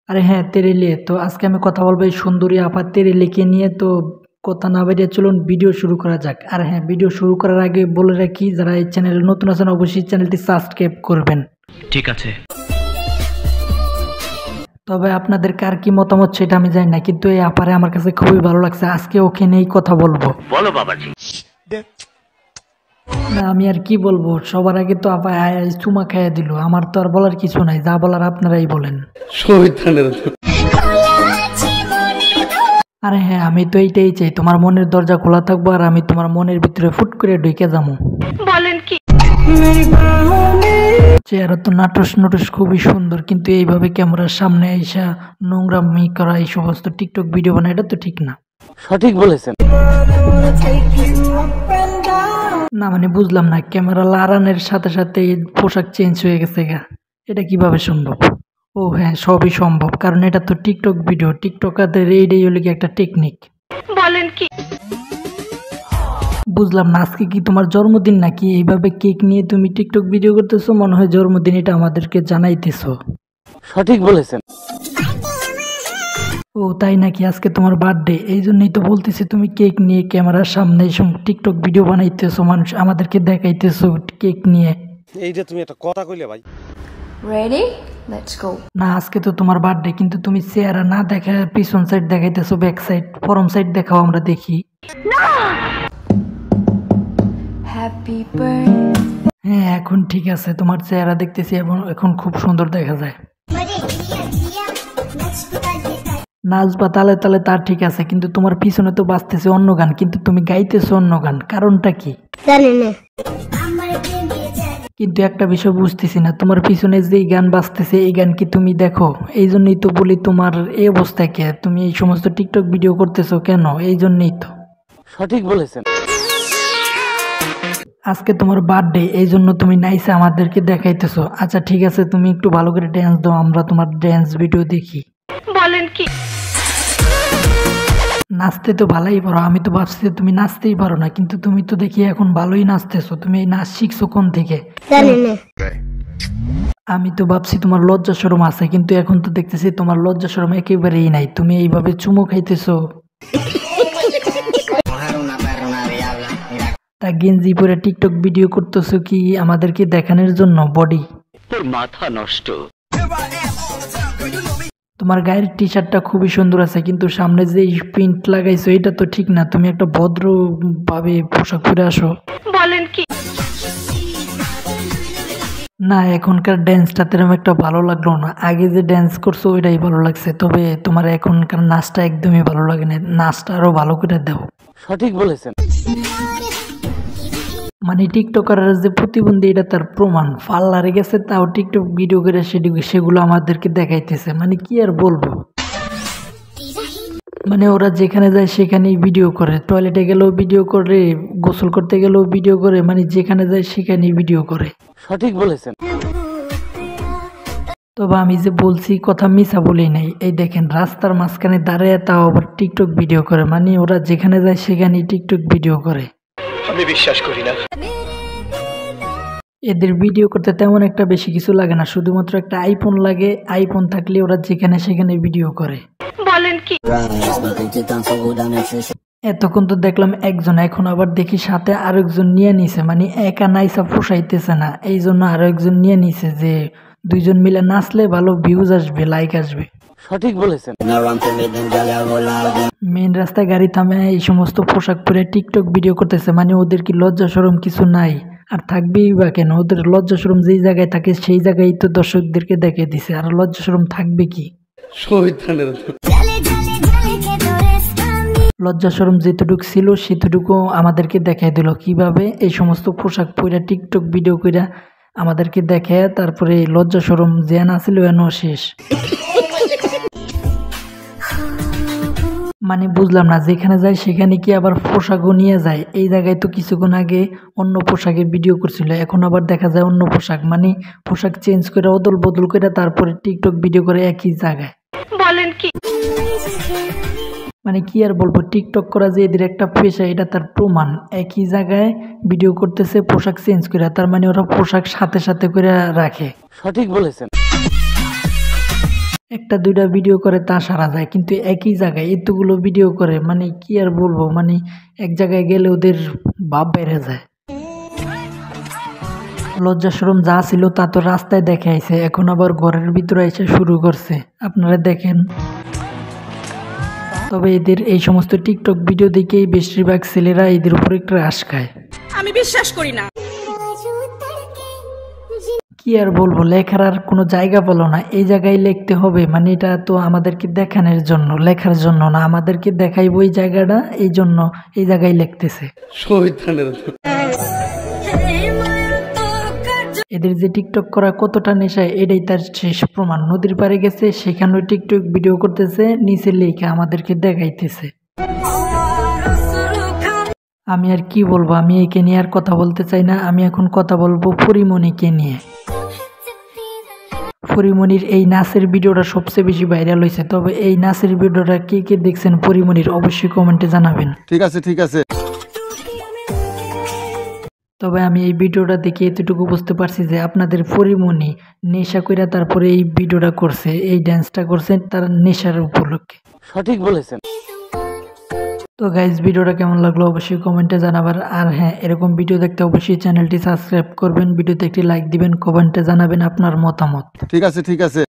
আরে হ্যাঁ, তেরেলি। তো আজকে আমি কথা বলবো এই সুন্দরী আপা তেরেলিকে নিয়ে। তো কথা না বেরিয়ে চলুন ভিডিও শুরু করা যাক। আর হ্যাঁ, ভিডিও শুরু করার আগে বলে রাখি, যারা এই চ্যানেলে নতুন আছেন অবশ্যই চ্যানেলটি সাবস্ক্রাইব করবেন। ঠিক আছে। তবে আপনাদের কার কি মতামত সেটা আমি জানি না, কিন্তু এই আপারে আমার কাছে খুবই ভালো লাগছে। আজকে ওকে নিয়েই কথা বলবো। বলো বাবাজি। না, আমি আর কি বলবো, সবার আগে তো আপা চুমা খাইয়া দিল। আমার তো আর বলার কিছু নাই, যা বলার আপনারাই বলেন। আরে হ্যাঁ, আমি তো এইটাই চাই, তোমার মনের দরজা খোলা থাকবো আর আমি তোমার মনের ভিতরে ফুট করে ঢুকে যাবো। বলেন কি? চেহারা তো নাটস নটস খুবই সুন্দর, কিন্তু এইভাবে ক্যামেরার সামনে আইসা নোংরামি করা, এই সমস্ত টিকটক ভিডিও বানা, এটা তো ঠিক না। সঠিক বলেছেন। না মানে বুঝলাম না, ক্যামেরা লাগানোর সাথে সাথে পোশাক চেঞ্জ হয়ে গেছে গা, এটা কিভাবে সম্ভব? ও হ্যাঁ, সবই সম্ভব, কারণ এটা তো টিকটক ভিডিও, টিকটকারদের এইটাই হলো কি একটা টেকনিক। বলেন কি? বুঝলাম না, আজকে কি তোমার জন্মদিন নাকি এইভাবে কেক নিয়ে তুমি টিকটক ভিডিও করতেছো? মনে হয় জন্মদিন, এটা আমাদেরকে জানাইতেছো। সঠিক বলেছেন। ও তাই নাকি? আজকে তোমার বার্থডে, এই জন্যই তো বলতেছি তুমি কেক নিয়ে ক্যামেরার সামনে টিকটক ভিডিও বানাইতেছো, মানুষ আমাদেরকে দেখাইতেছো কেক নিয়ে। এইটা তুমি একটা কথা কইলে ভাই। Ready? Let's go. না, আজকে তো তোমার বার্থডে, কিন্তু তুমি চেহারা না দেখা পিছন সাইড দেখাইতেছো, ব্যাক সাইড ফরম সাইড দেখাও, আমরা দেখি। Happy birthday. হ্যাঁ, এখন ঠিক আছে, তোমার চেহারা দেখতেছি এবং এখন খুব সুন্দর দেখা যায়। নাচ বা তালে তালে তার ঠিক আছে, কিন্তু তোমার পিছনে তো বাজতেছে অন্য গান, কিন্তু তুমি গাইতেছো অন্য গান, কারণটা কি? কিন্তু একটা বিষয় বুঝতেছি না, তোমার পিছনে যে গান বাজতেছে এই গান কি তুমি দেখো? এই জন্যই তো বলি তোমার এই অবস্থা কে, তুমি এই সমস্ত টিকটক ভিডিও করতেছো কেন? এই জন্যই তো। সঠিক বলেছেন। আজকে তোমার বার্থডে, এই জন্য তুমি নাইসে আমাদেরকে দেখাইতেছো। আচ্ছা ঠিক আছে, তুমি একটু ভালো করে ড্যান্স দাও, আমরা তোমার ড্যান্স ভিডিও দেখি। বলেন কি? নাচতে তো ভালোই পারো, আমি তো ভাবছি যে তুমি নাচতেই পারো না, কিন্তু তুমি তো দেখি এখন ভালোই নাচতেছো। তুমি এই নাচ শিখছো কোন থেকে? আমি তো ভাবছি তোমার লজ্জা শরম আছে, কিন্তু এখন তো দেখতেছি তোমার লজ্জা শরম একেবারেই নাই। তুমি এইভাবে চুমো খাইতেছো, তা গেঞ্জি পরে টিকটক ভিডিও করতেছো কি আমাদেরকে দেখানোর জন্য বডি? তোর মাথা নষ্ট। তোমার গায়ের টি শার্টটা খুবই সুন্দর আছে, কিন্তু সামনে যে প্রিন্ট লাগাইছো এটা তো ঠিক না। তুমি একটা ভদ্র ভাবে পোশাক পরে আসো। বলেন কি? না, এখনকার ড্যান্সটা তেরকম একটা ভালো লাগলো না। আগে যে ড্যান্স করছো ওইটাই ভালো লাগছে, তবে তোমার এখনকার নাচটা একদমই ভালো লাগে না। নাচটা আরো ভালো করে দাও। সঠিক বলেছেন। মানে টিকটকার যে প্রতিবন্ধী, এটা তার প্রমাণ। পার্লারে গেছে তাও টিকটক ভিডিও করে সেগুলো আমাদেরকে দেখাইতেছে, মানে কি আর বলবো। মানে ওরা যেখানে যায় সেখানেই ভিডিও করে, টয়লেটে গেলেও ভিডিও করে, গোসল করতে গেলেও ভিডিও করে, মানে যেখানে যায় সেখানেই ভিডিও করে। সঠিক বলেছেন। তবে আমি যে বলছি কথা মিছা বলি নাই। এই দেখেন, রাস্তার মাঝখানে দাঁড়িয়ে তাও আবার টিকটক ভিডিও করে, মানে ওরা যেখানে যায় সেখানেই টিকটক ভিডিও করে। আমি বিশ্বাস করি না। এদের ভিডিও করতে তেমন একটা বেশি কিছু লাগে না, শুধুমাত্র একটা আইফোন লাগে। আইফোন থাকলে ওরা যেখানে সেখানে ভিডিও করে। বলেন কি? এতক্ষণ তো দেখলাম একজন, এখন আবার দেখি সাথে আরেকজন নিয়ে নিছে, মানে একা নাইসা পোষাইতেছে না, এই জন্য আরো একজন নিয়ে নিছে, যে দুইজন মিলে নাচলে ভালো ভিউজ আসবে, লাইক আসবে। সঠিক বলেছেন। মেন রাস্তায় গাড়ি থামে এই সমস্ত পোশাক পরে টিকটক ভিডিও করতেছে, মানে ওদের কি লজ্জা শরম কিছু নাই? আর থাকবেই বা কেন? ওদের লজ্জা শরম যেই জায়গায় থাকে সেই জায়গায় তো দর্শকদেরকে দেখে দিছে, আর লজ্জা শরম থাকবে কি? লজ্জা শরম যেটুকু ছিল সেটুকু আমাদেরকে দেখাই দিল। কিভাবে? এই সমস্ত পোশাক পরে টিকটক ভিডিও করে আমাদেরকে দেখে, তারপরে লজ্জা শরম যে না ছিল এনো শেষ। মানে বুঝলাম না, যেখানে যায় সেখানে কি আবার পোশাকও নিয়ে যায়? এই জায়গায় তো কিছুক্ষণ আগে অন্য পোশাকের ভিডিও করছিল, এখন আবার দেখা যায় অন্য পোশাক, মানে পোশাক চেঞ্জ করে অদল বদল করে তারপরে টিকটক ভিডিও করে একই জায়গায়। বলেন কি? মানে কি আর বলবো, টিকটক করা যে এদের একটা পেশা, এটা তার প্রমাণ। একই জায়গায় ভিডিও করতেছে পোশাক চেঞ্জ করে, তার মানে ওরা পোশাক সাথে সাথে করে রাখে। সঠিক বলেছেন। একটা দুইটা ভিডিও করে তা সারা যায়, কিন্তু একই জায়গায় এতগুলো ভিডিও করে মানে কি আর বলবো, মানে এক জায়গায় গেলে ওদের ভাব বেড়ে যায়। লজ্জা শরম যা ছিল তা তো রাস্তায় দেখে আইছে, এখন আবার ঘরের ভিতরে এসে শুরু করছে, আপনারা দেখেন। তবে এদের এই সমস্ত টিকটক ভিডিও দেখেই বেশিরভাগ ছেলেরা এদের উপরে ক্রাশ খায়। আমি বিশ্বাস করি না। কি আর বলবো, লেখার আর কোনো জায়গা পেল না, এই জায়গায় লিখতে হবে, মানে এটা তো আমাদেরকে দেখানোর জন্য, লেখার জন্য না, আমাদেরকে দেখাইব ওই জায়গাটা, এই জন্য এই জায়গায় লিখতেছে। এদের যে টিকটক করা কতটা নেশায় এটাই তার শেষ প্রমাণ। নদীর পাড়ে গেছে, সেখানেও টিকটক ভিডিও করতেছে, নিচে লেখা আমাদেরকে দেখাইতেছে। আমি আর কি বলবো, আমি একে নিয়ে আর কথা বলতে চাই না। আমি এখন কথা বলবো পরিমণিকে নিয়ে। পরিমণির এই নাচের ভিডিওটা সবচেয়ে বেশি ভাইরাল হয়েছে। তবে এই নাচের ভিডিওটা কে কে দেখছেন পরিমণির অবশ্যই কমেন্টে জানাবেন। ঠিক আছে ঠিক আছে। তবে আমি এই ভিডিওটা দেখে এতটুকু বুঝতে পারছি যে আপনাদের পরিমণি নেশা কইরা তারপরে এই ভিডিওটা করছে, এই ডান্সটা করছে তার নেশার উপলক্ষে। সঠিক বলেছেন। তো গাইজ, ভিডিওটা কেমন লাগলো অবশ্যই কমেন্টে জানাবার। আর হ্যাঁ, এরকম ভিডিও দেখতে অবশ্যই চ্যানেলটি সাবস্ক্রাইব করবেন, ভিডিওতে একটি লাইক দিবেন, কমেন্টে জানাবেন আপনার মতামত। ঠিক আছে ঠিক আছে।